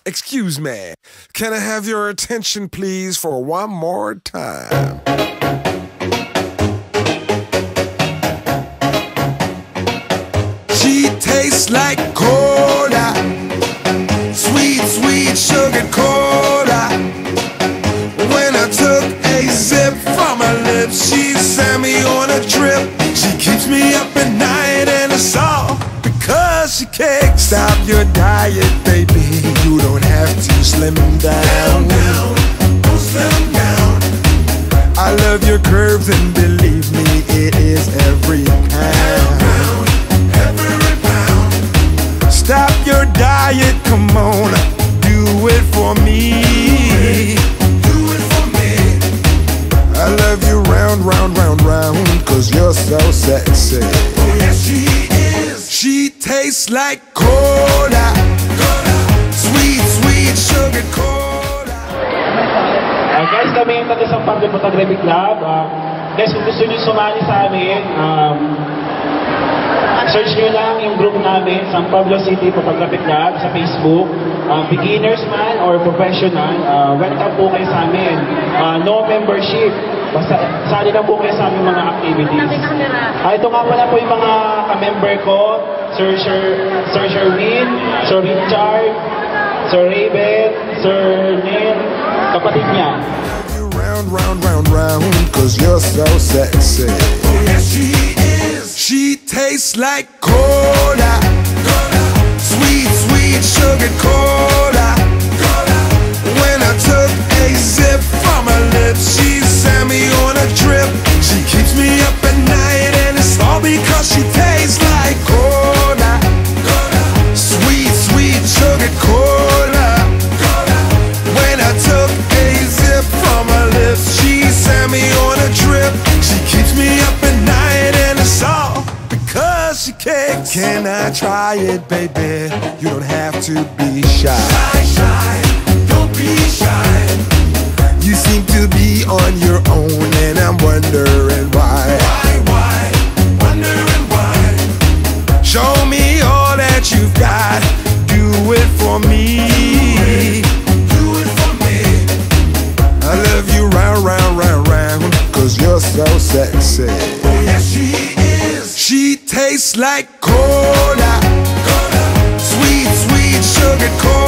Excuse me, can I have your attention please for one more time? She tastes like cola, sweet, sweet sugar cola. When I took a sip from her lips, she sent me on a trip. She keeps me up at night and it's all because she can't stop your diet, baby. You don't have to slim down. Don't slim down. I love your curves and believe me, it is every pound. Every pound. Stop your diet, come on, do it for me. Do it for me. I love you round, round, round, round, cause you're so sexy. Oh yes, she is. She tastes like cola, sweet, sweet sugar cola. Guys, kami yung taga San Pablo Photography Club. Guys, kung gusto nyo sumali sa amin, search nyo lang yung group namin, San Pablo City Photography Club sa Facebook. Beginners man or professional, welcome po kayo sa amin. No membership. Basta sali lang po kayo sa aming mga activities. Ito nga pala po yung mga ka-member ko, Sir Sherwin, Sir Richard, Sir Raven, Sir Neil, kapatid niya. Round, round, round, round, cause you're so sexy. Oh yes, she is. She tastes like cola, sweet, sweet sugar cola. When I took a sip from her lips, she sent me on a trip. She keeps me up at night and it's all because she tastes like cola, sweet, sweet sugar cola. When I took a sip from her lips, she sent me on a trip. She keeps me up at night and it's all because she can't. Can I try it, baby? You don't have to be shy. Shy, don't be shy. You seem to be on your own and I'm wondering why. Why? Wondering why. Show me all that you've got. Do it for me. Do it for me. I love you round, round, round, round, cause you're so sexy. Oh yes, she is. She tastes like cola, sweet, sweet sugar cola.